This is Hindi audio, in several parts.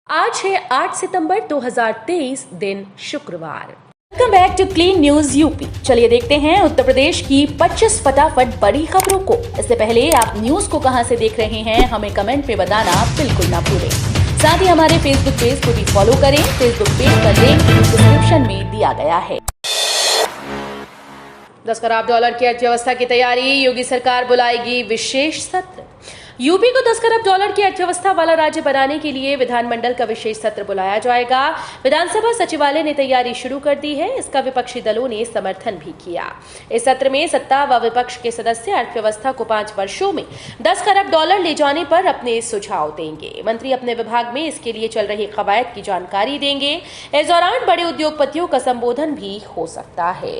आज है 8 सितंबर 2023 दिन शुक्रवार। Welcome back to clean news UP. चलिए देखते हैं उत्तर प्रदेश की 25 फटाफट बड़ी खबरों को। इससे पहले आप न्यूज को कहां से देख रहे हैं हमें कमेंट पे बताना बिल्कुल ना भूलें। साथ ही हमारे फेसबुक पेज को भी फॉलो करें। फेसबुक पेज का लिंक डिस्क्रिप्शन में दिया गया है। 10 खराब डॉलर की अर्थव्यवस्था की तैयारी, योगी सरकार बुलाएगी विशेष सत्र। यूपी को 10 खरब डॉलर की अर्थव्यवस्था वाला राज्य बनाने के लिए विधानमंडल का विशेष सत्र बुलाया जाएगा। विधानसभा सचिवालय ने तैयारी शुरू कर दी है। इसका विपक्षी दलों ने समर्थन भी किया। इस सत्र में सत्ता व विपक्ष के सदस्य अर्थव्यवस्था को 5 वर्षों में 10 खरब डॉलर ले जाने पर अपने सुझाव देंगे। मंत्री अपने विभाग में इसके लिए चल रही कवायद की जानकारी देंगे। इस दौरान बड़े उद्योगपतियों का संबोधन भी हो सकता है।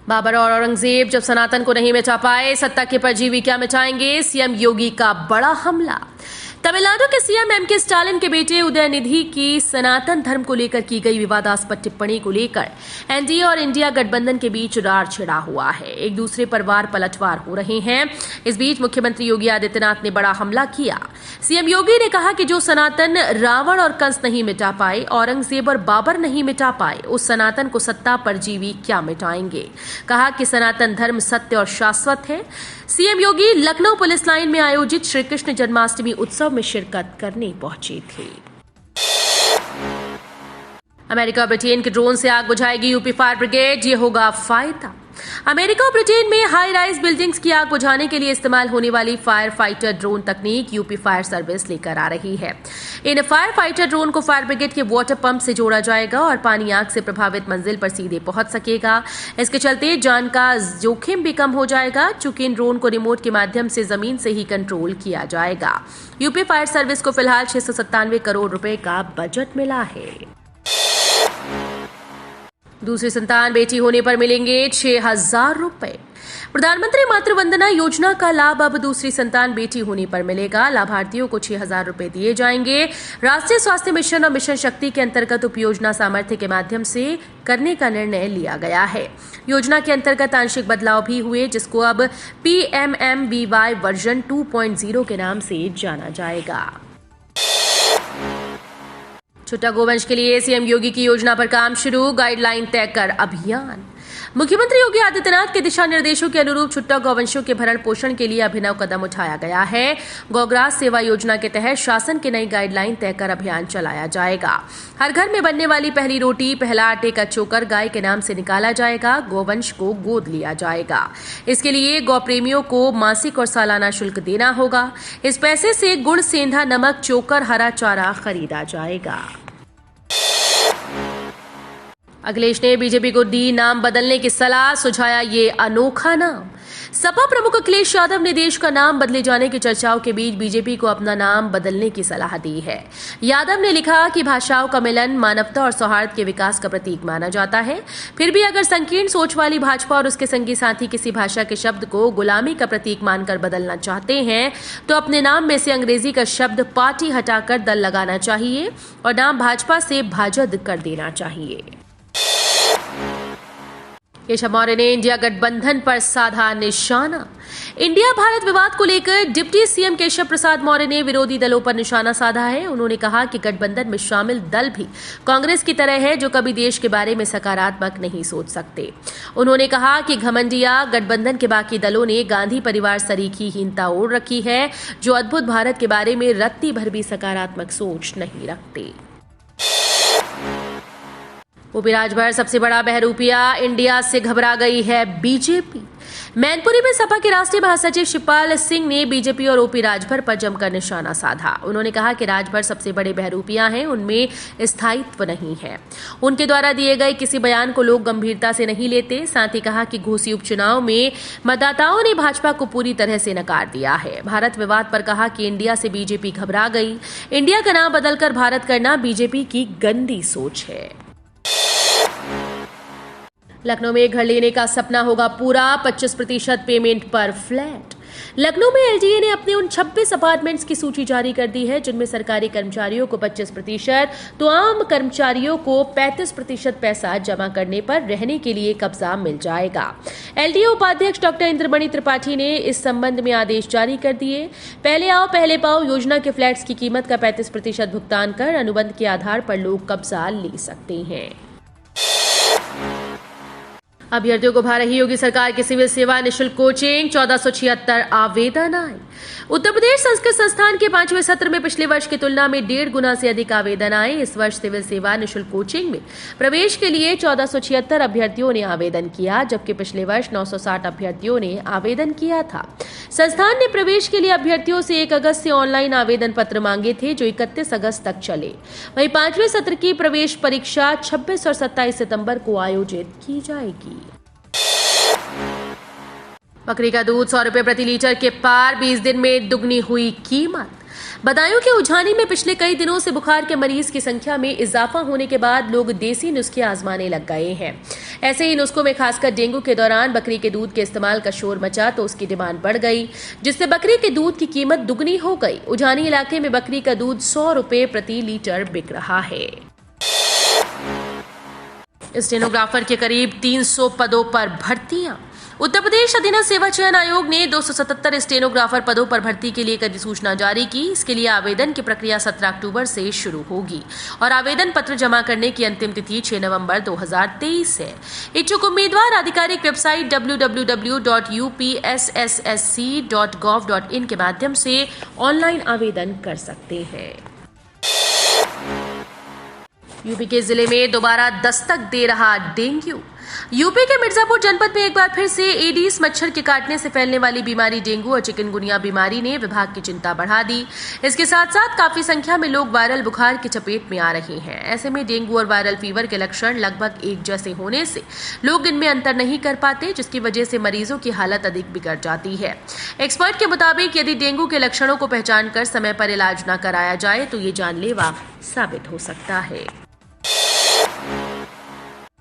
बाबर और औरंगजेब जब सनातन को नहीं मिटा पाए, सत्ता के परजीवी क्या मिटाएंगे? सीएम योगी का बड़ा हमला। तमिलनाडु के सीएम एमके स्टालिन के बेटे उदयनिधि की सनातन धर्म को लेकर की गई विवादास्पद टिप्पणी को लेकर एनडीए और इंडिया गठबंधन के बीच रार छिड़ा हुआ है। एक दूसरे पर वार पलटवार हो रहे हैं। इस बीच मुख्यमंत्री योगी आदित्यनाथ ने बड़ा हमला किया। सीएम योगी ने कहा कि जो सनातन रावण और कंस नहीं मिटा पाए, औरंगजेब और बाबर नहीं मिटा पाए, उस सनातन को सत्ता परजीवी क्या मिटाएंगे। कहा कि सनातन धर्म सत्य और शाश्वत है। CM Yogi Lucknow police line में आयोजित श्री कृष्ण जन्माष्टमी उत्सव में शिरकत करने पहुंचे थे। अमेरिका और ब्रिटेन के ड्रोन से आग बुझाएगी यूपी फायर ब्रिगेड, ये होगा फायदा। अमेरिका और ब्रिटेन में हाई राइज बिल्डिंग्स की आग बुझाने के लिए इस्तेमाल होने वाली फायर फाइटर ड्रोन तकनीक यूपी फायर सर्विस लेकर आ रही है। इन फायर फाइटर ड्रोन को फायर ब्रिगेड के वाटर पंप से जोड़ा जाएगा और पानी आग से प्रभावित मंजिल पर सीधे पहुंच सकेगा। इसके चलते जान का जोखिम भी कम हो जाएगा, चूंकि इन ड्रोन को रिमोट के माध्यम से जमीन से ही कंट्रोल किया जाएगा। यूपी फायर सर्विस को फिलहाल 697 करोड़ रुपए का बजट मिला है। दूसरी संतान बेटी होने पर मिलेंगे 6,000 रुपए। प्रधानमंत्री मातृ वंदना योजना का लाभ अब दूसरी संतान बेटी होने पर मिलेगा। लाभार्थियों को 6,000 रुपए दिए जाएंगे। राष्ट्रीय स्वास्थ्य मिशन और मिशन शक्ति के अंतर्गत उपयोजना सामर्थ्य के माध्यम से करने का निर्णय लिया गया है। योजना के अंतर्गत आंशिक बदलाव भी हुए, जिसको अब PMMBY वर्जन 2.0 के नाम से जाना जाएगा। छुट्टा गोवंश के लिए सीएम योगी की योजना पर काम शुरू, गाइडलाइन तय कर अभियान। मुख्यमंत्री योगी आदित्यनाथ के दिशा निर्देशों के अनुरूप छुट्टा गौवंशों के भरण पोषण के लिए अभिनव कदम उठाया गया है। गौग्रास सेवा योजना के तहत शासन की नई गाइडलाइन तय कर अभियान चलाया जाएगा। हर घर में बनने वाली पहली रोटी, पहला आटे का चोकर गाय के नाम से निकाला जाएगा। गौवंश को गोद लिया जाएगा। इसके लिए गौ प्रेमियों को मासिक और सालाना शुल्क देना होगा। इस पैसे से गुड़, सेंधा, नमक, चोकर, हरा चारा खरीदा जाएगा। अखिलेश ने बीजेपी को दी नाम बदलने की सलाह, सुझाया ये अनोखा नाम। सपा प्रमुख अखिलेश यादव ने देश का नाम बदले जाने की चर्चाओं के बीच बीजेपी को अपना नाम बदलने की सलाह दी है। यादव ने लिखा कि भाषाओं का मिलन मानवता और सौहार्द के विकास का प्रतीक माना जाता है। फिर भी अगर संकीर्ण सोच वाली भाजपा और उसके संगी साथी किसी भाषा के शब्द को गुलामी का प्रतीक मानकर बदलना चाहते हैं, तो अपने नाम में से अंग्रेजी का शब्द पार्टी हटाकर दल लगाना चाहिए और नाम भाजपा से भाजद कर देना चाहिए। केशव मौर्य ने इंडिया गठबंधन पर साधा निशाना। इंडिया भारत विवाद को लेकर डिप्टी सीएम केशव प्रसाद मौर्य ने विरोधी दलों पर निशाना साधा है। उन्होंने कहा कि गठबंधन में शामिल दल भी कांग्रेस की तरह है, जो कभी देश के बारे में सकारात्मक नहीं सोच सकते। उन्होंने कहा कि घमंडिया गठबंधन के बाकी दलों ने गांधी परिवार सरीखी हीनता ओढ़ रखी है, जो अद्भुत भारत के बारे में रत्ती भर भी सकारात्मक सोच नहीं रखते। यूपी राजभर सबसे बड़ा बहरूपिया, इंडिया से घबरा गई है बीजेपी। मैनपुरी में सपा के राष्ट्रीय महासचिव शिवपाल सिंह ने बीजेपी और ओपी राजभर पर जमकर निशाना साधा। उन्होंने कहा कि राजभर सबसे बड़े बहरूपिया हैं, उनमें स्थायित्व नहीं है। उनके द्वारा दिए गए किसी बयान को लोग गंभीरता से नहीं लेते। साथ ही कहा कि घोसी उपचुनाव में मतदाताओं ने भाजपा को पूरी तरह से नकार दिया है। भारत विवाद पर कहा कि इंडिया से बीजेपी घबरा गई। इंडिया का नाम बदलकर भारत करना बीजेपी की गंदी सोच है। लखनऊ में घर लेने का सपना होगा पूरा, 25% पेमेंट पर फ्लैट। लखनऊ में एलडीए ने अपने उन 26 अपार्टमेंट्स की सूची जारी कर दी है जिनमें सरकारी कर्मचारियों को 25% तो आम कर्मचारियों को 35% पैसा जमा करने पर रहने के लिए कब्जा मिल जाएगा। एलडीए उपाध्यक्ष डॉक्टर इंद्रमणि त्रिपाठी ने इस संबंध में आदेश जारी कर दिए। पहले आओ पहले पाओ योजना के फ्लैट्स की कीमत का 35% भुगतान कर अनुबंध के आधार पर लोग कब्जा ले सकते हैं। अभ्यर्थियों को भा रही योगी सरकार की सिविल सेवा निःशुल्क कोचिंग, 1476 आवेदन आए। उत्तर प्रदेश संस्कृत संस्थान के 5वें सत्र में पिछले वर्ष की तुलना में 1.5 गुना से अधिक आवेदन आए। इस वर्ष सिविल सेवा निःशुल्क कोचिंग में प्रवेश के लिए 1476 अभ्यर्थियों ने आवेदन किया, जबकि पिछले वर्ष 960 अभ्यर्थियों ने आवेदन किया था। संस्थान ने प्रवेश के लिए अभ्यर्थियों से 1 अगस्त से ऑनलाइन आवेदन पत्र मांगे थे, जो 31 अगस्त तक चले। वहीं 5वें सत्र की प्रवेश परीक्षा 26 और 27 सितंबर को आयोजित की जाएगी। बकरी का दूध 100 रुपए प्रति लीटर के पार, 20 दिन में दुगनी हुई कीमत। बदायूं के उझानी में पिछले कई दिनों से बुखार के मरीज की संख्या में इजाफा होने के बाद लोग देसी नुस्खे आजमाने लग गए हैं। ऐसे ही नुस्खों में खासकर डेंगू के दौरान बकरी के दूध के इस्तेमाल का शोर मचा तो उसकी डिमांड बढ़ गई, जिससे बकरी के दूध की कीमत दुगनी हो गई। उझानी इलाके में बकरी का दूध 100 रुपए प्रति लीटर बिक रहा है। स्टेनोग्राफर के करीब 300 पदों पर भर्तियां। उत्तर प्रदेश अधीनस्थ सेवा चयन आयोग ने 277 स्टेनोग्राफर पदों पर भर्ती के लिए एक अधिसूचना जारी की। इसके लिए आवेदन की प्रक्रिया 17 अक्टूबर से शुरू होगी और आवेदन पत्र जमा करने की अंतिम तिथि 6 नवंबर 2023 है। इच्छुक उम्मीदवार आधिकारिक वेबसाइट www.upsssc.gov.in के माध्यम से ऑनलाइन आवेदन कर सकते हैं। यूपी के जिले में दोबारा दस्तक दे रहा डेंगू। यूपी के मिर्जापुर जनपद में एक बार फिर से एडीज मच्छर के काटने से फैलने वाली बीमारी डेंगू और चिकनगुनिया बीमारी ने विभाग की चिंता बढ़ा दी। इसके साथ साथ काफी संख्या में लोग वायरल बुखार की चपेट में आ रहे हैं। ऐसे में डेंगू और वायरल फीवर के लक्षण लगभग एक जैसे होने से लोग इनमें अंतर नहीं कर पाते, जिसकी वजह से मरीजों की हालत अधिक बिगड़ जाती है। एक्सपर्ट के मुताबिक यदि डेंगू के लक्षणों को पहचान कर समय पर इलाज न कराया जाए तो ये जानलेवा साबित हो सकता है।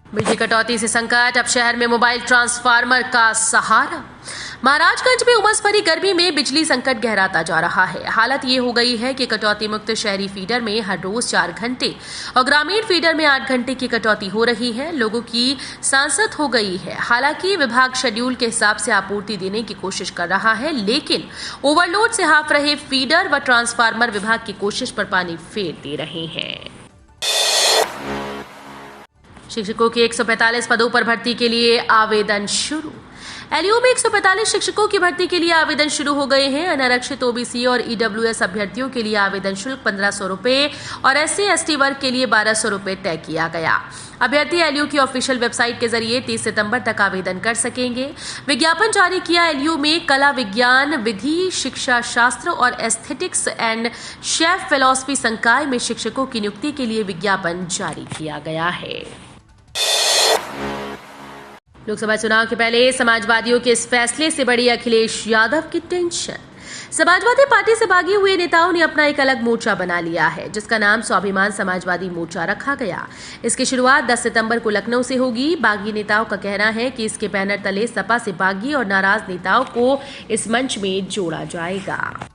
बिजली कटौती से संकट, अब शहर में मोबाइल ट्रांसफार्मर का सहारा। महाराजगंज में उमस भरी गर्मी में बिजली संकट गहराता जा रहा है। हालत ये हो गई है कि कटौती मुक्त शहरी फीडर में हर रोज 4 घंटे और ग्रामीण फीडर में 8 घंटे की कटौती हो रही है। लोगों की सांसत हो गई है। हालांकि विभाग शेड्यूल के हिसाब से आपूर्ति देने की कोशिश कर रहा है, लेकिन ओवरलोड से हाफ रहे फीडर व ट्रांसफार्मर विभाग की कोशिश पर पानी फेर दे रहे हैं। शिक्षकों के 145 पदों पर भर्ती के लिए आवेदन शुरू। एलयू में 145 शिक्षकों की भर्ती के लिए आवेदन शुरू हो गए हैं। अनारक्षित ओबीसी और ईडब्ल्यूएस अभ्यर्थियों के लिए आवेदन शुल्क 1500 रुपए और SC/ST वर्ग के लिए 1200 रुपए तय किया गया। अभ्यर्थी एलयू की ऑफिशियल वेबसाइट के जरिए 30 सितंबर तक आवेदन कर सकेंगे। विज्ञापन जारी किया एलयू में कला विज्ञान, विधि, शिक्षा शास्त्र और एस्थेटिक्स एंड शेफ फिलॉसफी संकाय में शिक्षकों की नियुक्ति के लिए विज्ञापन जारी किया गया है। लोकसभा चुनाव के पहले समाजवादियों के इस फैसले से बड़ी अखिलेश यादव की टेंशन। समाजवादी पार्टी से भागे हुए नेताओं ने अपना एक अलग मोर्चा बना लिया है, जिसका नाम स्वाभिमान समाजवादी मोर्चा रखा गया। इसकी शुरुआत 10 सितंबर को लखनऊ से होगी। बागी नेताओं का कहना है कि इसके बैनर तले सपा से बागी और नाराज नेताओं को इस मंच में जोड़ा जाएगा।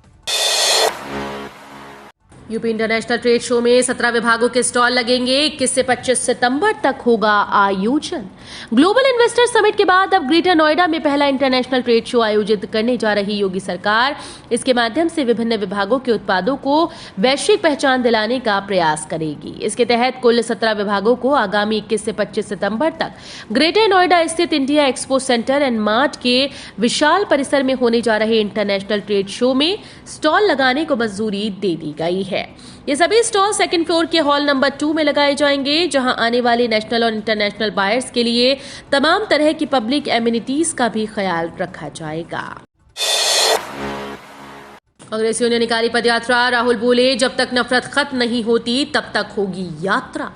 यूपी इंटरनेशनल ट्रेड शो में 17 विभागों के स्टॉल लगेंगे। 21 से 25 सितंबर तक होगा आयोजन। ग्लोबल इन्वेस्टर समिट के बाद अब ग्रेटर नोएडा में पहला इंटरनेशनल ट्रेड शो आयोजित करने जा रही योगी सरकार इसके माध्यम से विभिन्न विभागों के उत्पादों को वैश्विक पहचान दिलाने का प्रयास करेगी। इसके तहत कुल 17 विभागों को आगामी 21 से 25 सितंबर तक ग्रेटर नोएडा स्थित India expo centre and mart के विशाल परिसर में होने जा रहे इंटरनेशनल ट्रेड शो में स्टॉल लगाने को मंजूरी दे दी गई है। ये सभी स्टॉल 2nd फ्लोर के हॉल नंबर 2 में लगाए जाएंगे, जहां आने वाले नेशनल और इंटरनेशनल बायर्स के लिए तमाम तरह की पब्लिक एमिनिटीज का भी ख्याल रखा जाएगा। कांग्रेसियों ने निकाली पदयात्रा। राहुल बोले, जब तक नफरत खत्म नहीं होती तब तक होगी यात्रा।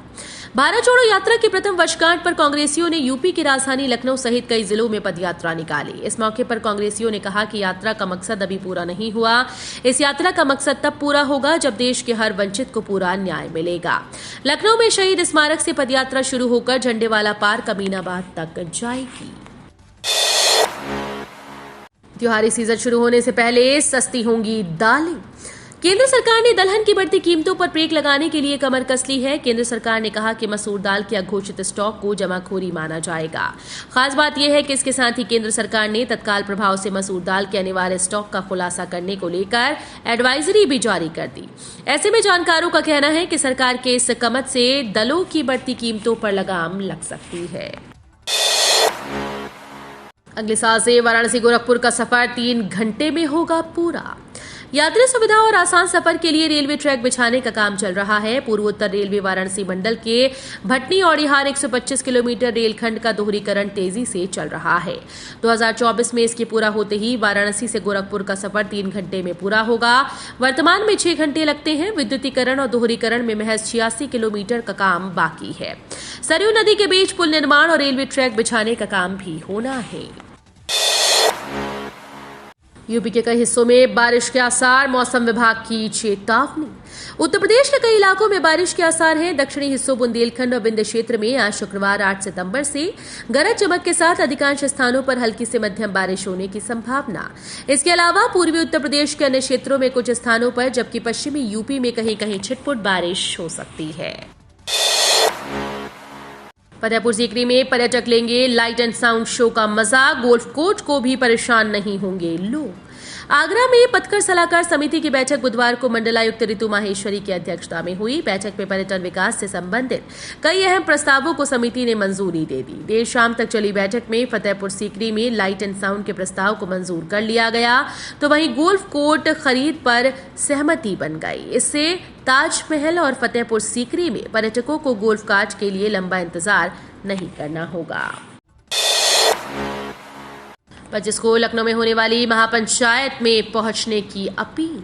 भारत जोड़ो यात्रा की प्रथम वर्षगांठ पर कांग्रेसियों ने यूपी की राजधानी लखनऊ सहित कई जिलों में पदयात्रा निकाली। इस मौके पर कांग्रेसियों ने कहा कि यात्रा का मकसद अभी पूरा नहीं हुआ। इस यात्रा का मकसद तब पूरा होगा जब देश के हर वंचित को पूरा न्याय मिलेगा। लखनऊ में शहीद स्मारक से पदयात्रा शुरू होकर झंडेवाला पार्क अमीनाबाद तक जाएगी। त्योहारी सीजन शुरू होने से पहले सस्ती होंगी दालें। केंद्र सरकार ने दलहन की बढ़ती कीमतों पर ब्रेक लगाने के लिए कमर कस ली है। केंद्र सरकार ने कहा कि मसूर दाल के अघोषित स्टॉक को जमाखोरी माना जाएगा। खास बात यह है कि इसके साथ ही केंद्र सरकार ने तत्काल प्रभाव से मसूर दाल के अनिवार्य स्टॉक का खुलासा करने को लेकर एडवाइजरी भी जारी कर दी। ऐसे में जानकारों का कहना है कि सरकार के इस कदम से दलों की बढ़ती कीमतों पर लगाम लग सकती है। अगले साल से वाराणसी गोरखपुर का सफर 3 घंटे में होगा पूरा। यात्री सुविधा और आसान सफर के लिए रेलवे ट्रैक बिछाने का काम चल रहा है। पूर्वोत्तर रेलवे वाराणसी मंडल के भटनी औड़िहार 125 किलोमीटर रेलखंड का दोहरीकरण तेजी से चल रहा है। 2024 में इसके पूरा होते ही वाराणसी से गोरखपुर का सफर 3 घंटे में पूरा होगा। वर्तमान में 6 घंटे लगते हैं। विद्युतीकरण और दोहरीकरण में महज 86 किलोमीटर का काम बाकी है। सरयू नदी के बीच पुल निर्माण और रेलवे ट्रैक बिछाने का काम भी होना है। यूपी के कई हिस्सों में बारिश के आसार, मौसम विभाग की चेतावनी। उत्तर प्रदेश के कई इलाकों में बारिश के आसार हैं। दक्षिणी हिस्सों बुंदेलखंड और विंध्य क्षेत्र में आज शुक्रवार 8 सितंबर से गरज चमक के साथ अधिकांश स्थानों पर हल्की से मध्यम बारिश होने की संभावना। इसके अलावा पूर्वी उत्तर प्रदेश के अन्य क्षेत्रों में कुछ स्थानों पर जबकि पश्चिमी यूपी में कहीं कहीं छिटपुट बारिश हो सकती है। फतेहपुर सीकरी में पर्यटक लेंगे लाइट एंड साउंड शो का मजा। गोल्फ कोच को भी परेशान नहीं होंगे लोग। आगरा में पथकर सलाहकार समिति की बैठक बुधवार को मंडलायुक्त ऋतु माहेश्वरी की अध्यक्षता में हुई। बैठक में पर्यटन विकास से संबंधित कई अहम प्रस्तावों को समिति ने मंजूरी दे दी। देर शाम तक चली बैठक में फतेहपुर सीकरी में लाइट एंड साउंड के प्रस्ताव को मंजूर कर लिया गया, तो वहीं गोल्फ कोर्ट खरीद पर सहमति बन गई। इससे ताजमहल और फतेहपुर सीकरी में पर्यटकों को गोल्फ कार्ट के लिए लंबा इंतजार नहीं करना होगा। 25 को लखनऊ में होने वाली महापंचायत में पहुंचने की अपील।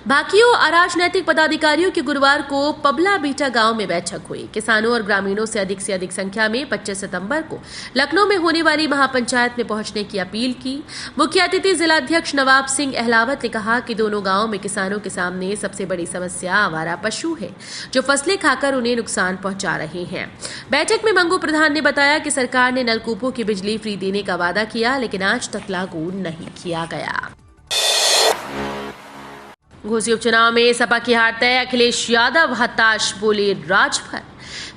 बाकियों और राजनीतिक पदाधिकारियों की गुरुवार को पबला बीटा गांव में बैठक हुई। किसानों और ग्रामीणों से अधिक संख्या में 25 सितंबर को लखनऊ में होने वाली महापंचायत में पहुंचने की अपील की। मुख्य अतिथि जिलाध्यक्ष नवाब सिंह अहलावत ने कहा कि दोनों गांवों में किसानों के सामने सबसे बड़ी समस्या आवारा पशु है, जो फसलें खाकर उन्हें नुकसान पहुंचा रहे हैं। बैठक में मंगू प्रधान ने बताया कि सरकार ने नलकूपों की बिजली फ्री देने का वादा किया, लेकिन आज तक लागू नहीं किया गया। घोसी उपचुनाव में सपा की हार तय। अखिलेश यादव हताश, बोले राजभर।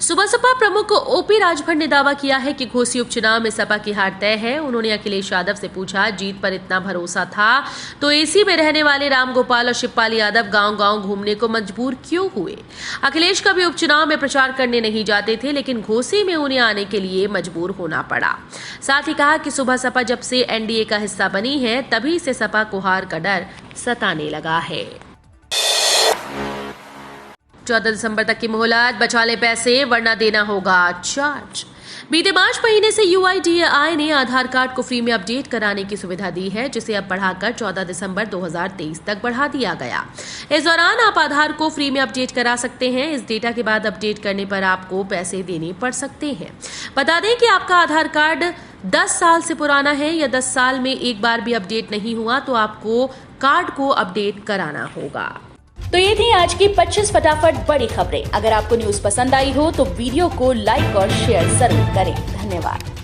सुबह सपा प्रमुख ओपी राजभर ने दावा किया है कि घोसी उपचुनाव में सपा की हार तय है। उन्होंने अखिलेश यादव से पूछा, जीत पर इतना भरोसा था तो एसी में रहने वाले रामगोपाल और शिवपाल यादव गांव-गांव घूमने को मजबूर क्यों हुए? अखिलेश कभी उपचुनाव में प्रचार करने नहीं जाते थे, लेकिन घोसी में उन्हें आने के लिए मजबूर होना पड़ा। साथ ही कहा कि सुबह सपा जब से एनडीए का हिस्सा बनी है, तभी से सपा को हार का डर सताने लगा है। 14 दिसंबर तक की मोहलत, बचा ले पैसे वरना देना होगा चार्ज। बीते मार्च महीने से UIDAI ने आधार कार्ड को फ्री में अपडेट कराने की सुविधा दी है, जिसे अब बढ़ाकर 14 दिसंबर 2023 तक बढ़ा दिया गया। इस दौरान आप आधार को फ्री में अपडेट करा सकते हैं। इस डेटा के बाद अपडेट करने पर आपको पैसे देने पड़ सकते हैं। बता दें कि आपका आधार कार्ड 10 साल से पुराना है या 10 साल में एक बार भी अपडेट नहीं हुआ तो आपको कार्ड को अपडेट कराना होगा। तो ये थी आज की 25 फटाफट बड़ी खबरें। अगर आपको न्यूज पसंद आई हो तो वीडियो को लाइक और शेयर जरूर करें। धन्यवाद।